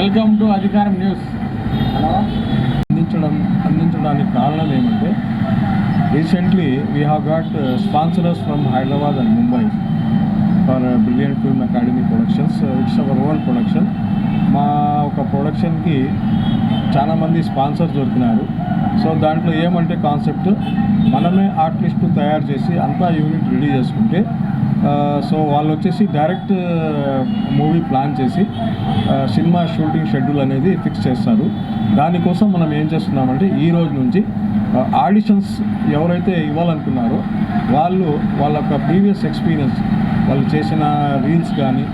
Welcome to అధికారం news. అందించడానికి కారణం ఏమంటే recently we have got sponsors from Hyderabad and Mumbai for Brilliant Film Academy Productions. It's our own production. మా ఒక ప్రొడక్షన్కి చాలామంది స్పాన్సర్స్ దొరికినారు. సో దాంట్లో ఏమంటే కాన్సెప్ట్ మనమే ఆర్ట్ లిస్టు తయారు చేసి అంతా యూనిట్ రెడీ చేసుకుంటే సో వాళ్ళు వచ్చేసి డైరెక్ట్ మూవీ ప్లాన్ చేసి సినిమా షూటింగ్ షెడ్యూల్ అనేది ఫిక్స్ చేస్తారు. దానికోసం మనం ఏం చేస్తున్నామంటే ఈ రోజు నుంచి ఆడిషన్స్ ఎవరైతే ఇవ్వాలనుకున్నారో వాళ్ళు వాళ్ళ యొక్క ప్రీవియస్ ఎక్స్పీరియన్స్, వాళ్ళు చేసిన రీల్స్ కానీ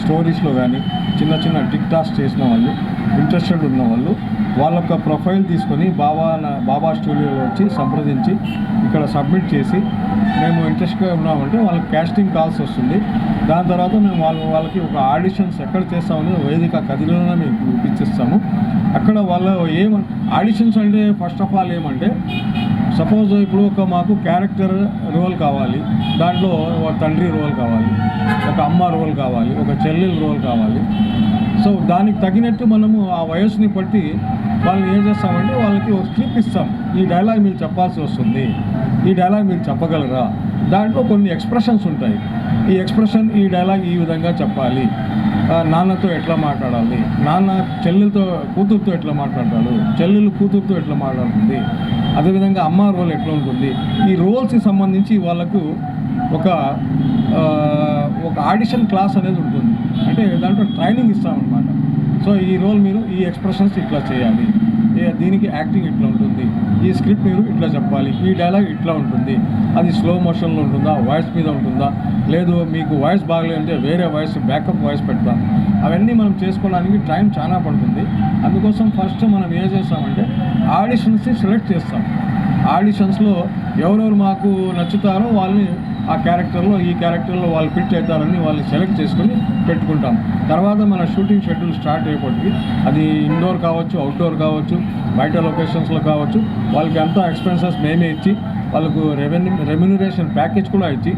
స్టోరీస్లో కానీ చిన్న చిన్న టిక్ టాక్స్ చేసిన వాళ్ళు, ఇంట్రెస్టెడ్ ఉన్న వాళ్ళు వాళ్ళ యొక్క ప్రొఫైల్ తీసుకొని బాబా స్టూడియోలో వచ్చి సంప్రదించి ఇక్కడ సబ్మిట్ చేసి మేము ఇంట్రెస్ట్గా ఉన్నామంటే వాళ్ళకి క్యాస్టింగ్ కాల్స్ వస్తుంది. దాని తర్వాత మేము వాళ్ళకి ఒక ఆడిషన్స్ ఎక్కడ చేస్తామని వేదిక కదిలోనే మేము చూపించేస్తాము. అక్కడ వాళ్ళ ఆడిషన్స్ అంటే ఫస్ట్ ఆఫ్ ఆల్ ఏమంటే సపోజ్ ఇప్పుడు మాకు క్యారెక్టర్ రోల్ కావాలి, దాంట్లో ఒక తండ్రి రోల్ కావాలి, ఒక అమ్మ రోల్ కావాలి, ఒక చెల్లెలు రోల్ కావాలి. సో దానికి తగినట్టు మనము ఆ వయసుని బట్టి వాళ్ళని ఏం చేస్తామంటే వాళ్ళకి ఒక స్క్రిప్ట్ ఇస్తాం. ఈ డైలాగ్ మీరు చెప్పాల్సి వస్తుంది, ఈ డైలాగ్ మీరు చెప్పగలరా, దాంట్లో కొన్ని ఎక్స్ప్రెషన్స్ ఉంటాయి. ఈ ఎక్స్ప్రెషన్, ఈ డైలాగ్ ఈ విధంగా చెప్పాలి, నాన్నతో ఎట్లా మాట్లాడాలి, నాన్న కూతురుతో ఎట్లా మాట్లాడతాడు, చెల్లెలు కూతురుతో ఎట్లా మాట్లాడుతుంది, అదేవిధంగా అమ్మ రోల్ ఎట్లా ఉంటుంది. ఈ రోల్స్కి సంబంధించి వాళ్ళకు ఒక ఆడిషన్ క్లాస్ అనేది ఉంటుంది. అంటే దాంట్లో ట్రైనింగ్ ఇస్తామన్నమాట. సో ఈ రోల్ మీరు ఈ ఎక్స్ప్రెషన్స్ ఇట్లా చేయాలి, దీనికి యాక్టింగ్ ఇట్లా ఉంటుంది, ఈ స్క్రిప్ట్ మీరు ఇట్లా చెప్పాలి, ఈ డైలాగ్ ఇట్లా ఉంటుంది, అది స్లో మోషన్లో ఉంటుందా, వాయిస్ మీద ఉంటుందా, లేదు మీకు వాయిస్ బాగలేదంటే వేరే వాయిస్ బ్యాకప్ వాయిస్ పెడతాం. అవన్నీ మనం చేసుకోవడానికి టైం చాలా పడుతుంది. అందుకోసం ఫస్ట్ మనం ఏం చేస్తామంటే ఆడిషన్స్ని సెలెక్ట్ చేస్తాం. ఆడిషన్స్లో ఎవరెవరు మాకు నచ్చుతారో వాళ్ళని ఆ క్యారెక్టర్లో, ఈ క్యారెక్టర్లో వాళ్ళు ఫిట్ అవుతారని వాళ్ళని సెలెక్ట్ చేసుకొని పెట్టుకుంటాం. తర్వాత మన షూటింగ్ షెడ్యూల్ స్టార్ట్ అయిపోతుంది. అది ఇండోర్ కావచ్చు, అవుట్డోర్ కావచ్చు, బయట లొకేషన్స్లో కావచ్చు. వాళ్ళకి అంతా ఎక్స్పెన్సెస్ మేమే ఇచ్చి వాళ్ళకు రెమ్యూనరేషన్ ప్యాకేజ్ కూడా ఇచ్చి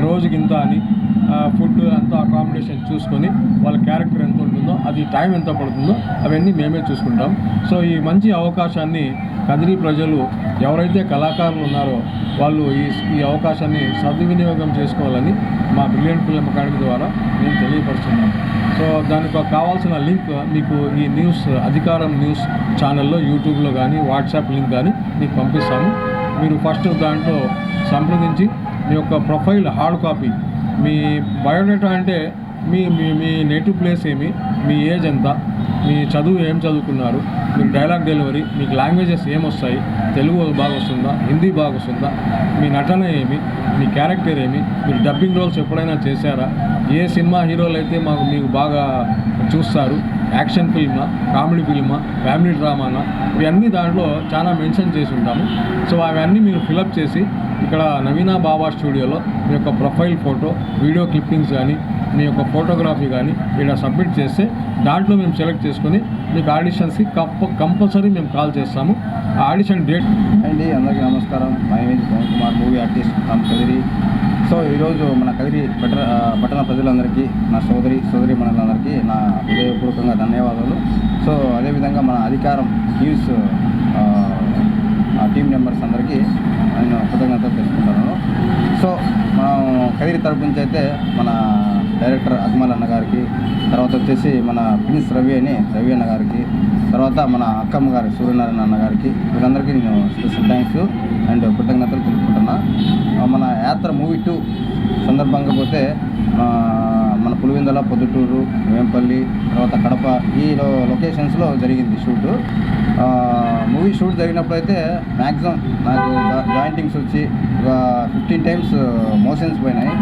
రోజుకి ఇంత అని ఫుడ్ అంతా అకామిడేషన్ చూసుకొని వాళ్ళ క్యారెక్టర్ ఎంత ఉంటుందో, అది టైం ఎంత పడుతుందో అవన్నీ మేమే చూసుకుంటాం. సో ఈ మంచి అవకాశాన్ని కదిరి ప్రజలు ఎవరైతే కళాకారులు ఉన్నారో వాళ్ళు ఈ అవకాశాన్ని సద్వినియోగం చేసుకోవాలని మా బ్రిలియంట్ ఫిల్మ్ అకాడమీ ద్వారా నేను తెలియపరుస్తున్నాను. సో దానికి కావాల్సిన లింక్ మీకు ఈ న్యూస్ అధికారం న్యూస్ ఛానల్లో యూట్యూబ్లో కానీ వాట్సాప్ లింక్ కానీ మీకు పంపిస్తాను. మీరు ఫస్ట్ దాంట్లో సంప్రదించి మీ యొక్క ప్రొఫైల్ హార్డ్ కాపీ, మీ బయోడేటా అంటే మీ నేటివ్ ప్లేస్ ఏమి, మీ ఏజ్ ఎంత, మీ చదువు ఏం చదువుకున్నారు, మీకు డైలాగ్ డెలివరీ, మీకు లాంగ్వేజెస్ ఏమొస్తాయి, తెలుగు బాగా వస్తుందా, హిందీ బాగా వస్తుందా, మీ నటన ఏమి, మీ క్యారెక్టర్ ఏమి, మీరు డబ్బింగ్ రోల్స్ ఎప్పుడైనా చేశారా, ఏ సినిమా హీరోలు అయితే మీకు బాగా చూస్తారు, యాక్షన్ ఫిల్మా, కామెడీ ఫిల్మా, ఫ్యామిలీ డ్రామానా, ఇవన్నీ దాంట్లో చాలా మెన్షన్ చేసి ఉంటాము. సో అవన్నీ మీరు ఫిలప్ చేసి ఇక్కడ నవీనా బాబా స్టూడియోలో మీ యొక్క ప్రొఫైల్ ఫోటో, వీడియో క్లిప్పింగ్స్ కానీ మీ యొక్క ఫోటోగ్రఫీ కానీ ఇలా సబ్మిట్ చేస్తే దాంట్లో మేము సెలెక్ట్ చేసుకొని మీకు ఆడిషన్స్కి కంపల్సరీ మేము కాల్ చేస్తాము. ఆ ఆడిషన్ డేట్ అండి. అందరికీ నమస్కారం. My name Pavan Kumar, movie artist from Kadiri. So ఈరోజు మన కదిరి పట్టణ ప్రజలందరికీ, నా సోదరి మనలందరికీ నా హృదయపూర్వకంగా ధన్యవాదాలు. సో అదేవిధంగా మన అధికారం న్యూస్ టీం మెంబర్స్ అందరికీ నేను కృతజ్ఞతలు తెలుసుకుంటున్నాను. సో మనం కదిరి తరపు నుంచి అయితే మన డైరెక్టర్ అజ్మల్ అన్న గారికి, తర్వాత వచ్చేసి మన ప్రిన్స్ రవి అన్న గారికి, తర్వాత మన అక్కమ్మ గారి సూర్యనారాయణ అన్న గారికి, వీళ్ళందరికీ నేను స్పెషల్ థ్యాంక్స్ అండ్ కృతజ్ఞతలు తెలుపుకుంటున్నా. మన యాత్ర మూవీ 2 సందర్భంగా పోతే మన పులివెందుల, పొద్దుటూరు, వేంపల్లి, తర్వాత కడప ఈ లొకేషన్స్లో జరిగింది షూటు. మూవీ షూట్ జరిగినప్పుడు అయితే మ్యాక్సిమం నాకు జాయింటింగ్స్ వచ్చి 15 times మోషన్స్ పోయినాయి.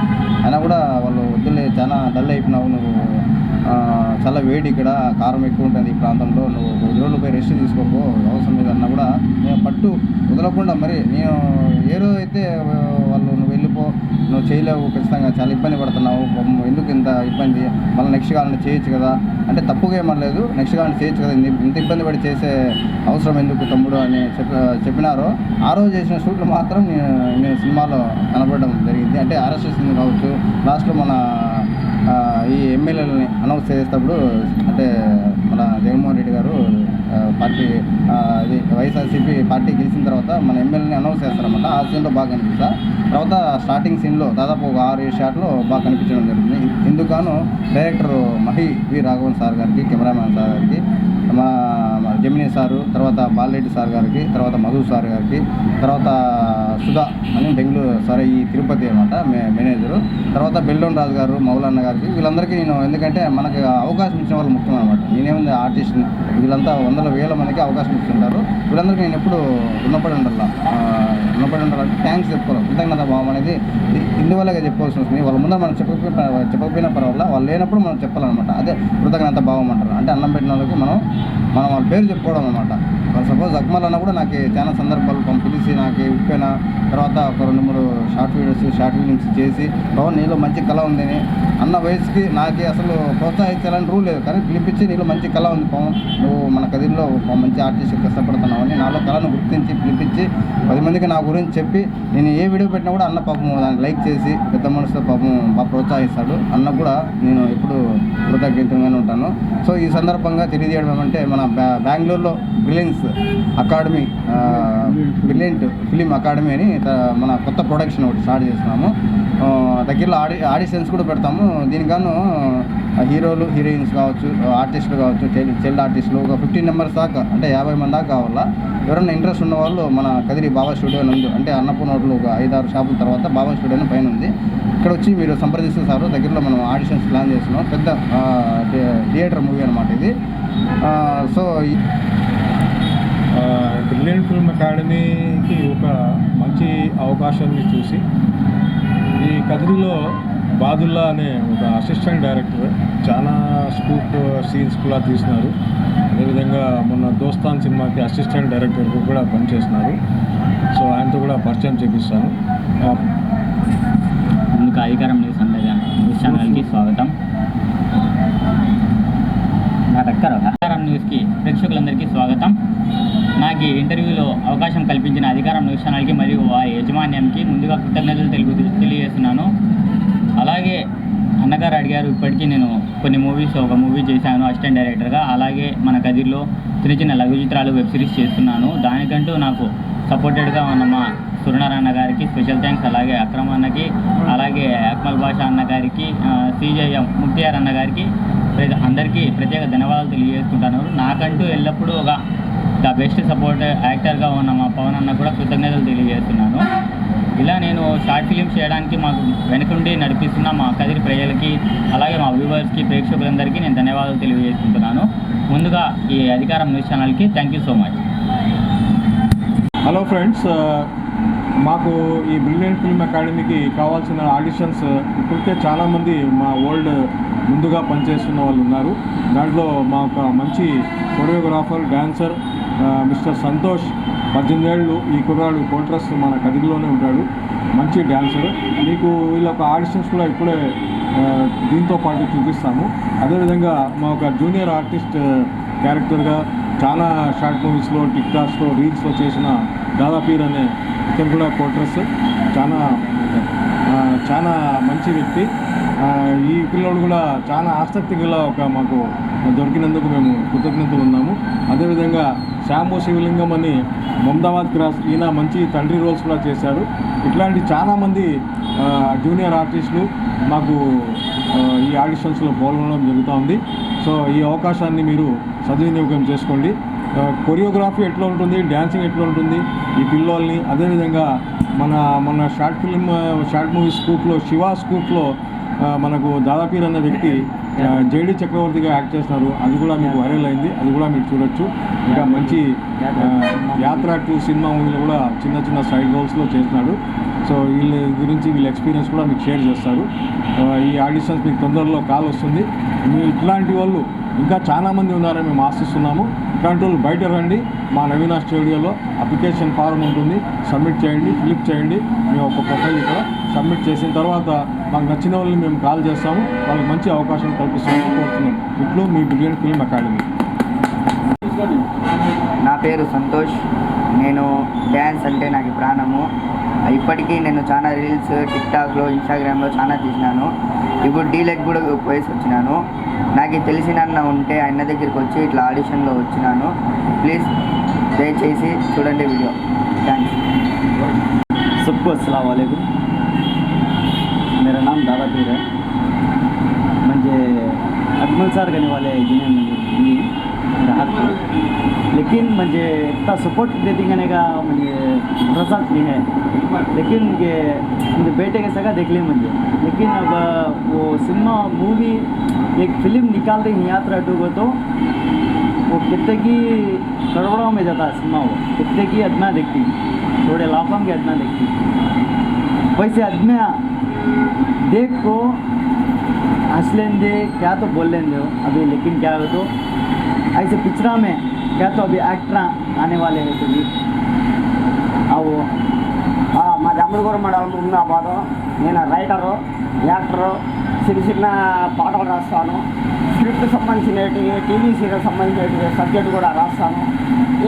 అయినా కూడా వాళ్ళు వద్దులే, చాలా డల్ అయిపోయినావు నువ్వు, చాలా వేడి, ఇక్కడ కారం ఎక్కువ ఉంటుంది ఈ ప్రాంతంలో, నువ్వు 10 రోజులు పోయి రెస్ట్ తీసుకోపో అవసరం లేదన్నా కూడా నేను పట్టు వదలకుండా, మరి నేను ఏ రోజు అయితే వాళ్ళు నువ్వు వెళ్ళిపో, నువ్వు చేయలేవు, ఖచ్చితంగా చాలా ఇబ్బంది పడుతున్నావు, ఎందుకు ఇంత ఇబ్బంది, మళ్ళీ నెక్స్ట్ కావాలని చేయొచ్చు కదా అంటే తప్పుగా ఏమనలేదు, నెక్స్ట్ కావాలని చేయొచ్చు కదా, ఇంత ఇబ్బంది పడి చేసే అవసరం ఎందుకు తమ్ముడు అని చెప్పినారో. ఆ రోజు చేసిన షూట్లు మాత్రం నేను సినిమాలో కనపడడం జరిగింది. అంటే ఆర్ఎస్ఎస్ కావచ్చు, లాస్ట్లో మన ఈ ఎమ్మెల్యేలని అనౌన్స్ చేసేటప్పుడు అంటే మన జగన్మోహన్ రెడ్డి గారు పార్టీ ఇది వైఎస్ఆర్సీపీ పార్టీ గెలిచిన తర్వాత మన ఎమ్మెల్యేని అనౌన్స్ చేస్తారన్నమాట. ఆ సీన్లో బాగా కనిపిస్తా. తర్వాత స్టార్టింగ్ సీన్లో దాదాపు ఒక 6-7 షాట్లు బాగా కనిపించడం జరుగుతుంది. ఇందుకు డైరెక్టర్ మహి వి రాఘవన్ సార్ గారికి, కెమెరామ్యాన్ సార్ గారికి, మా జమినీ సారు, తర్వాత బాలరెడ్డి సార్ గారికి, తర్వాత మధు సార్ గారికి, తర్వాత సుధా అని బెంగళూరు సారీ ఈ తిరుపతి అనమాట మేనేజరు, తర్వాత బెల్లోన్ రాజు గారు, మౌలన్న గారికి, వీళ్ళందరికీ నేను ఎందుకంటే మనకి అవకాశం ఇచ్చిన వాళ్ళు ముఖ్యం అనమాట. నేనేముంది ఆర్టిస్ట్, వీళ్ళంతా వందల వేల మందికి అవకాశం ఇస్తుంటారు. వీళ్ళందరికీ నేను ఎప్పుడు రుణపడి ఉండాలంటే థ్యాంక్స్ చెప్పుకోవాలి. కృతజ్ఞత భావం అనేది ఇందువల్లగా చెప్పుకోవాల్సి వస్తుంది. వాళ్ళ ముందర మనం చెప్పకపోయినా పర్వాలేదు, వాళ్ళు లేనప్పుడు మనం చెప్పాలన్నమాట. అదే కృతజ్ఞత భావం అంటారు. అంటే అన్నం పెట్టిన వాళ్ళకి మనం వాళ్ళ పేరు చెప్పుకోవడం అనమాట. సపోజ్ అక్మల్ అన్న కూడా నాకు చాలా సందర్భాలు పిలిచి నాకు ఉప్పెన తర్వాత ఒక 2-3 షార్ట్ ఫిలిమ్స్ చేసి పవన్ నీలో మంచి కళ ఉందని అన్న వయసుకి నాకు అసలు ప్రోత్సహించాలని రూల్ లేదు, కానీ పిలిపించి నీలో మంచి కళ ఉంది పవన్, నువ్వు మన కదిరిలో మంచి ఆర్టిస్ట్ కష్టపడుతున్నావు అని నాలో కళను గుర్తించి పిలిపించి 10 మందికి నా గురించి చెప్పి నేను ఏ వీడియో పెట్టినా కూడా అన్న పాపం దాన్ని లైక్ చేసి పెద్ద మనసుతో పాపం బాగా ప్రోత్సహిస్తాడు. అన్న కూడా నేను ఎప్పుడు కృతజ్ఞతగానే ఉంటాను. సో ఈ సందర్భంగా తెలియజేయడం ఏమంటే మన బెంగళూరులో brilliance academy brilliant film academy అని మన కొత్త ప్రొడక్షన్ ఒకటి స్టార్ట్ చేస్తున్నాము. దగ్గరలో ఆడిషన్స్ కూడా పెడతాము. దీనిగాను హీరోలు, హీరోయిన్స్ కావచ్చు, ఆర్టిస్టులు కావచ్చు, చైల్డ్ ఆర్టిస్టులు ఒక 15 మెంబర్స్ దాకా అంటే 50 మంది దాకా కావాలా. ఎవరైనా ఇంట్రెస్ట్ ఉన్న వాళ్ళు మన కదిరి బాబా స్టూడియో అని ఉంది, అంటే అన్నపూర్ణ రోడ్లో ఒక 5-6 షాపుల తర్వాత బాబా స్టూడియో అని పైన ఉంది. ఇక్కడ వచ్చి మీరు సంప్రదిస్తే సార్, దగ్గరలో మనం ఆడిషన్స్ ప్లాన్ చేస్తున్నాం. పెద్ద థియేటర్ మూవీ అనమాట ఇది. సో బ్రిలియంట్ ఫిల్మ్ అకాడమీకి ఒక మంచి అవకాశాన్ని చూసి ఈ కదిరిలో బాదుల్లా అనే ఒక అసిస్టెంట్ డైరెక్టర్ చాలా స్కూప్ సీన్స్ కూడా తీసినారు. అదేవిధంగా మొన్న దోస్తాన్ సినిమాకి అసిస్టెంట్ డైరెక్టర్ కూడా పనిచేస్తున్నారు. సో ఆయనతో కూడా పరిచయం చేపిస్తాను. ముందుకు అధికారం న్యూస్ ఛానల్కి స్వాగతం. అధికారం న్యూస్కి ప్రేక్షకులందరికీ స్వాగతం. నాకు ఈ ఇంటర్వ్యూలో అవకాశం కల్పించిన అధికారం న్యూస్ ఛానల్కి మరియు వారి యాజమాన్యానికి ముందుగా కృతజ్ఞతలు తెలియజేస్తున్నాను. అలాగే అన్నగారు అడిగారు, ఇప్పటికీ నేను కొన్ని ఒక మూవీ చేశాను అసిస్టెంట్ డైరెక్టర్గా. అలాగే మన కదిరిలో చిన్న లఘు చిత్రాలు, వెబ్ సిరీస్ చేస్తున్నాను. దానికంటూ నాకు సపోర్టెడ్గా ఉన్న మా సురనారాయణ గారికి స్పెషల్ థ్యాంక్స్, అలాగే అక్రమ్ అన్నకి, అలాగే అక్మల్ బాషా అన్న గారికి, CJM ముక్తియార్ అన్న గారికి, అందరికీ ప్రత్యేక ధన్యవాదాలు తెలియజేసుకుంటున్నారు. నాకంటూ ఎల్లప్పుడూ ద బెస్ట్ సపోర్ట్ యాక్టర్గా ఉన్న మా పవన్ అన్న కూడా కృతజ్ఞతలు తెలియజేస్తున్నాను. ఇలా నేను షార్ట్ ఫిలిమ్స్ చేయడానికి మాకు వెనుకుండి నడిపిస్తున్న మా కదిరి ప్రజలకి, అలాగే మా వ్యూవర్స్కి, ప్రేక్షకులందరికీ నేను ధన్యవాదాలు తెలియజేసుకుంటున్నాను. ముందుగా ఈ అధికారం న్యూస్ ఛానల్కి thank you so much. Hello friends, మాకు ఈ బ్రిలియంట్ ఫిల్మ్ అకాడమీకి కావాల్సిన ఆడిషన్స్ ఇప్పటికే చాలామంది మా ఓల్డ్ ముందుగా పనిచేస్తున్న వాళ్ళు ఉన్నారు. దాంట్లో మా ఒక మంచి కొరియోగ్రాఫర్, డాన్సర్ మిస్టర్ సంతోష్, 18 ఏళ్ళు ఈ కుర్రాడు కోట్రస్ మన కదిరిలోనే ఉంటాడు, మంచి డాన్సర్. మీకు వీళ్ళొక ఆడిషన్స్ కూడా ఇప్పుడే దీంతో పాటు చూపిస్తాము. అదేవిధంగా మా ఒక జూనియర్ ఆర్టిస్ట్ క్యారెక్టర్గా చాలా షార్ట్ మూవీస్లో, టిక్టాక్స్లో, రీల్స్లో చేసిన దాదాపీర్ అనే ఇతను కూడా కోట్రస్ చాలా మంచి వ్యక్తి. ఈ పిల్లోడు కూడా చాలా ఆసక్తి గల మాకు దొరికినందుకు మేము కృతజ్ఞతలు ఉన్నాము. అదేవిధంగా శ్యాము శివలింగం అని మొహమ్మదాబాద్ క్రాస్, ఈయన మంచి తండ్రి రోల్స్ కూడా చేశారు. ఇట్లాంటి చాలామంది జూనియర్ ఆర్టిస్టులు మాకు ఈ ఆడిషన్స్లో పాల్గొనడం జరుగుతూ ఉంది. సో ఈ అవకాశాన్ని మీరు సద్వినియోగం చేసుకోండి. కొరియోగ్రఫీ ఎట్లా ఉంటుంది, డ్యాన్సింగ్ ఎట్లా ఉంటుంది ఈ పిల్లోల్ని. అదేవిధంగా మన షార్ట్ మూవీ స్కూప్లో, శివ స్కూప్లో మనకు దాదాపీర్ అన్న వ్యక్తి JD చక్రవర్తిగా యాక్ట్ చేస్తున్నారు. అది కూడా మీకు వైరల్ అయింది, అది కూడా మీరు చూడొచ్చు. ఇంకా మంచి యాత్ర 2 సినిమా మూవీలో కూడా చిన్న సైడ్ రోల్స్లో చేస్తున్నాడు. సో వీళ్ళ ఎక్స్పీరియన్స్ కూడా మీకు షేర్ చేస్తారు. ఈ ఆడిషన్స్ మీకు తొందరలో కాల్ వస్తుంది. మీరు ఇట్లాంటి వాళ్ళు ఇంకా చాలామంది ఉన్నారని మేము ఆశిస్తున్నాము. ఇట్లాంటి వాళ్ళు బయట రండి, మా నవీన స్టూడియోలో అప్లికేషన్ ఫారం ఉంటుంది, సబ్మిట్ చేయండి, ఫిలిప్ చేయండి. మేము ఒక ప్రొఫైల్ ఇక్కడ సబ్మిట్ చేసిన తర్వాత మాకు నచ్చిన వాళ్ళని మేము కాల్ చేస్తాము, వాళ్ళకి మంచి అవకాశం కల్పిస్తామని కోరుతున్నాం. ఇట్లు మీ బ్రిలియంట్ ఫిల్మ్ అకాడమీ. నా పేరు సంతోష్. నేను డ్యాన్స్ అంటే నాకు ప్రాణము. ఇప్పటికీ నేను చాలా రీల్స్ టిక్టాక్లో ఇన్స్టాగ్రామ్లో చాలా తీసినాను. ఇప్పుడు డీలెట్ కూడా పోయేసి వచ్చినాను. నాకు తెలిసిన అన్న ఉంటే అన్న దగ్గరికి వచ్చి ఇట్లా ఆడిషన్లో వచ్చినాను. ప్లీజ్ దయచేసి చూడండి వీడియో. థ్యాంక్స్. सबको अस्सलाम वालेकुम. मेरा नाम दादा पीर है. मुझे अकमल सर करने वाले जिन्हें मुझे राहत थी, लेकिन मुझे इतना सपोर्ट देती करने का मुझे भरोसा नहीं है. लेकिन ये मुझे बेटे के सगा देख लिया मुझे. लेकिन अब वो सिनेमा मूवी एक फिल्म निकालते ही यात्रा टू को तो वो कितने की करोड़ों में जाता है सिनेमा. वो कितने की अदना देखती, थोड़े लाखों की अदना देखती. वैसे अदना देख को हंस लेंगे क्या तो बोल लेंगे हो अभी. लेकिन क्या हो तो ऐसे पिक्चरा में क्या तो अभी एक्टर आने वाले हैं. तो भी आओ మా తమ్ముడు కూడా మా బాధ. నేను రైటరు, యాక్టరు, చిన్న చిన్న పాటలు రాస్తాను. స్క్రిప్ట్ సంబంధించినవి, టీవీ సీరియల్ సంబంధించిన సబ్జెక్ట్ కూడా రాస్తాను.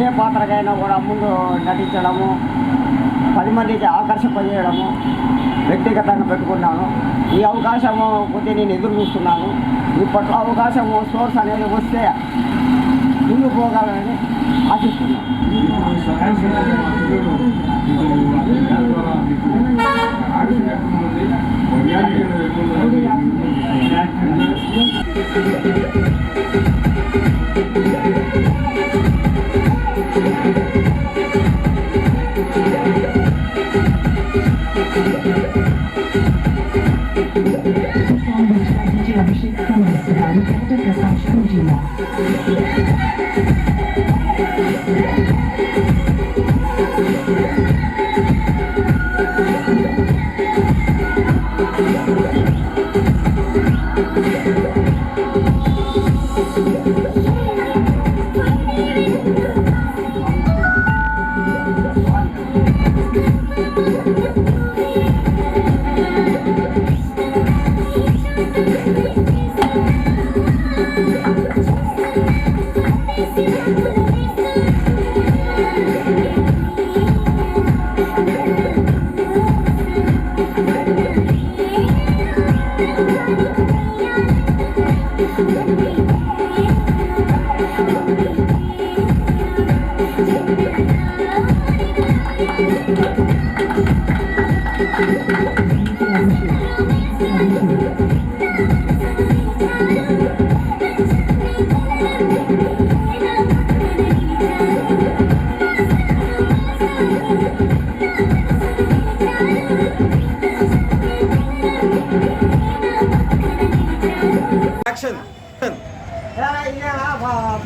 ఏ పాత్రకైనా కూడా ముందు నటించడము, 10 మందికి ఆకర్షింపజేయడము వ్యక్తిగతంగా పెట్టుకున్నాను. ఈ అవకాశము కొద్ది నేను ఎదురు చూస్తున్నాను. ఇప్పట్లో అవకాశము సోర్స్ అనేది వస్తే ముందుకు పోగలనని ఆశిస్తున్నాను. Abhishek Kamal, Director Prakash Pujila.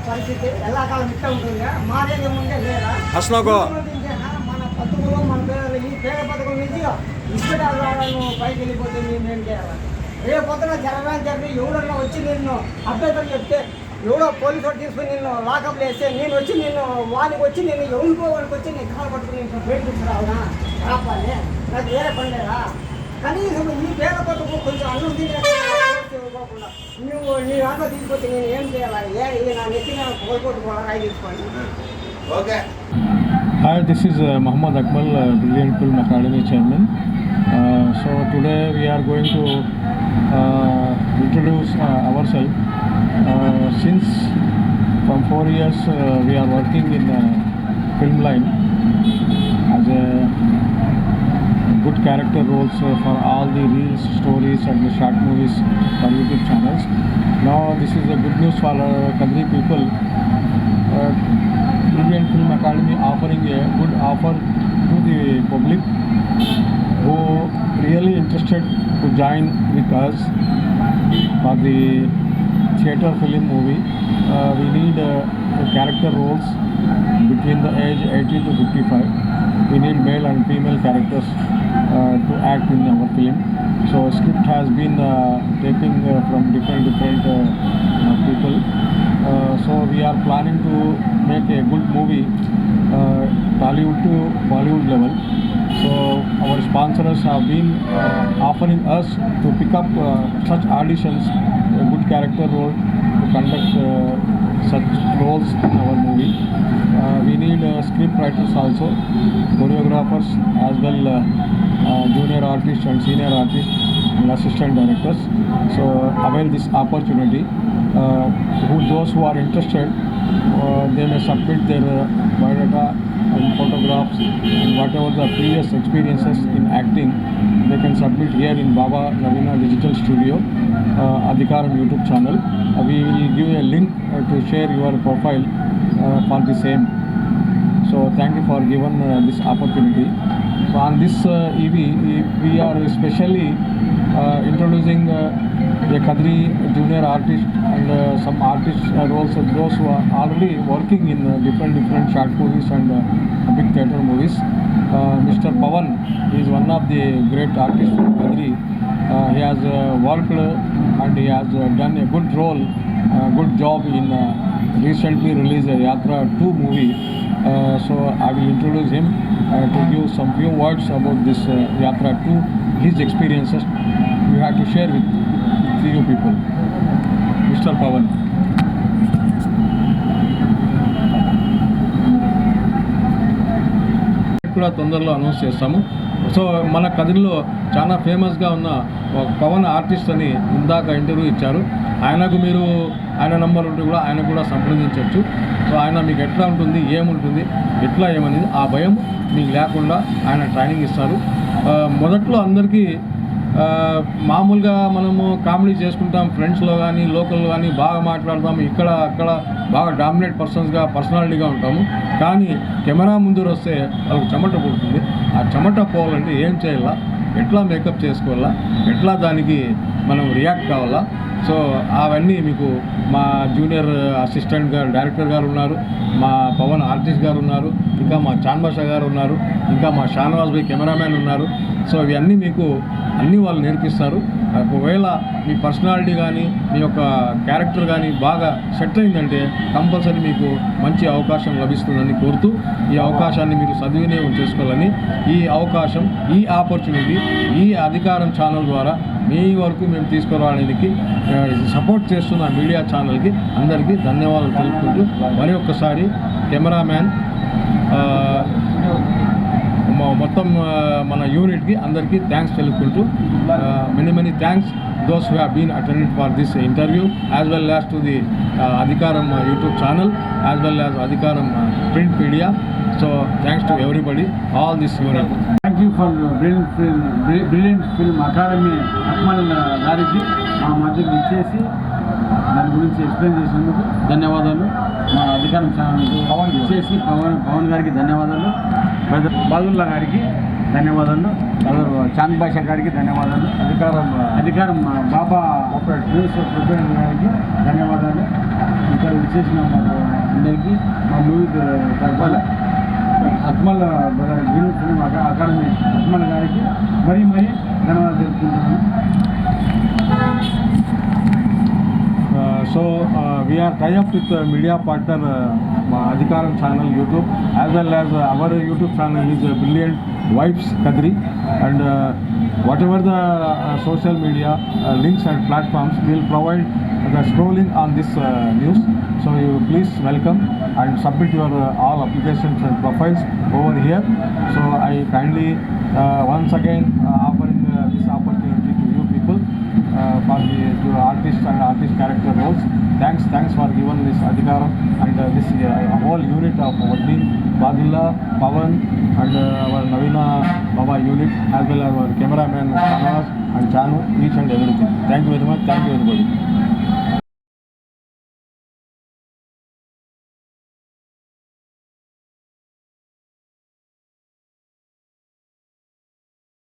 పరిస్థితి ఎల్లకాలం ఇట్లా ఉంటుందా? మారేది ఏముందే లేదా? అసలు మన పథకంలో మన పేరు ఈ పేద పథకం నుంచి ఇష్టడాలను పైకి వెళ్ళిపోతే నేను చేయాలి. రేపు పొద్దున జరిగి ఎవడన్నా వచ్చి నిన్ను అభ్యర్థులు చెప్తే ఎవడో పోలీసు వాడు తీసుకుని నిన్ను లాకప్లు వేస్తే నేను వచ్చి నిన్ను వానికి వచ్చి నేను ఎవరికోవానికి వచ్చి నేను కాలు పట్టుకుని నేను బయట తీసుకురావునా రాపాలి. నాకు వేరే పని లేదా? కనీసం ఈ పేద పథకం కొంచెం అన్నం తీసుకోకుండా నువ్వు నీ దాంట్లో తీసుకొచ్చి నేను ఏం చేయాలి? నా నెత్తిన కోల్పోతుకోవాలి రాయి తీసుకోండి. Okay. Hi, this is Muhammad Akmal, Brilliant Film Academy Chairman. So today we are going to introduce ourselves. Since from 4 years we are working in film line as a good character roles for all the reels, stories and the short movies for YouTube channels. Now this is a good news for Kadri people. Brilliant Film Academy offering a good offer to the public who really interested to join with us for the theatre film movie. We need character roles between the age 18 to 55. We need male and female characters to act in our film. So a script has been taken from different people. So we are planning to make a good movie Tollywood to Bollywood level. So our sponsors have been offering us to pick up such auditions, a good character role to conduct such roles in our movie. We need script writers also, choreographers as well, junior artists and senior artists and assistant directors. So avail this opportunity. Those who are interested, they may submit their biodata and photographs and whatever the previous experiences in acting, they can submit here in Baba Navina Digital Studio, Adhikaram YouTube channel. We will give a link to share your profile for the same. So thank you for giving this opportunity. So on this EV, we are especially introducing a Kadri junior artist and some artist roles of those who are already working in different short movies and big theatre movies. Mr. Pawan is one of the great artists from Kadri. He has worked and he has done a good role, good job in recently released Yatra 2 movie. So I will introduce him to give some few words about this Yatra 2, his experiences you have to share with you people. Mr. Pawan. కూడా తొందరలో announce చేస్తాము. So మన కదిరిలో చాలా ఫేమస్గా ఉన్న ఒక Pawan artist అని ఇందాక ఇంటర్వ్యూ ఇచ్చారు. ఆయన నంబర్ ఉంటే కూడా ఆయన కూడా సంప్రదించవచ్చు. సో ఆయన మీకు ఎట్లా ఉంటుంది, ఏముంటుంది, ఎట్లా ఏమనేది ఆ భయం మీకు లేకుండా ఆయన ట్రైనింగ్ ఇస్తారు. మొదట్లో అందరికీ మామూలుగా మనము కామెడీ చేసుకుంటాం, ఫ్రెండ్స్లో కానీ లోకల్లో కానీ బాగా మాట్లాడతాము, ఇక్కడ అక్కడ బాగా డామినేట్ పర్సనాలిటీగా ఉంటాము. కానీ కెమెరా ముందు వస్తే వాళ్ళకి చెమట పుడుతుంది. ఆ చెమట పోవాలంటే ఏం చేయాలా, ఎట్లా మేకప్ చేసుకోవాలా, ఎట్లా దానికి మనం రియాక్ట్ కావాలా. సో అవన్నీ మీకు మా జూనియర్ అసిస్టెంట్ గారు, డైరెక్టర్ గారు ఉన్నారు, మా పవన్ ఆర్టిస్ట్ గారు ఉన్నారు, ఇంకా మా చాన్ బాషా గారు ఉన్నారు, ఇంకా మా షానవాజ్ భాయ్ కెమెరామ్యాన్ ఉన్నారు. సో ఇవన్నీ మీకు అన్నీ వాళ్ళు నేర్పిస్తారు. ఒకవేళ మీ పర్సనాలిటీ కానీ మీ యొక్క క్యారెక్టర్ కానీ బాగా సెట్ అయిందంటే కంపల్సరీ మీకు మంచి అవకాశం లభిస్తుందని కోరుతూ ఈ అవకాశాన్ని మీరు సద్వినియోగం చేసుకోవాలని, ఈ అవకాశం, ఈ ఆపర్చునిటీ, ఈ అధికారం ఛానల్ ద్వారా మీ వరకు మేము తీసుకురావడానికి సపోర్ట్ చేస్తున్న మీడియా ఛానల్కి అందరికీ ధన్యవాదాలు తెలుపుకుంటూ మరి ఒక్కసారి కెమెరామ్యాన్ మొత్తం మన యూనిట్కి అందరికీ థ్యాంక్స్ తెలుపుకుంటూ many thanks those who have been attended for this interview, as well as to the Adhikaram YouTube channel, as well as Adhikaram print media. So thanks to everybody, all this unit. Thank you for brilliant film Academy Akmal గారికి మా మధ్యకి ఇచ్చేసి దాని గురించి explain చేసినందుకు ధన్యవాదాలు. మా అధికారం ఛానల్ ఇచ్చేసి పవన్ గారికి ధన్యవాదాలు. బాదుల్లా గారికి ధన్యవాదాలు. చాంద్ బాషా గారికి ధన్యవాదాలు. అధికారం బాబా న్యూస్ ప్రిపేర్ గారికి ధన్యవాదాలు. ఇక్కడ విచ్చేసిన అందరికీ మా మూవీ తరఫున Akmal green film academy Akmal గారికి మరీ ధన్యవాదాలు తెలుపుకుంటున్నాను. So we are tied up with media partner Adhikaram channel YouTube, as well as our YouTube channel is Brilliant Vibes Kadri, and whatever the social media links and platforms will provide the scrolling on this news. So you please welcome and submit your all applications and profiles over here. So I kindly once again offering this opportunity to you people for the artist and artist character roles. Thanks for giving this Adhikaram and this whole unit of our team, Badullah, Pawan and our Navina Baba unit, as well as our cameraman Shanaz and Chanu, each and everything. Thank you very much. Thank you everybody.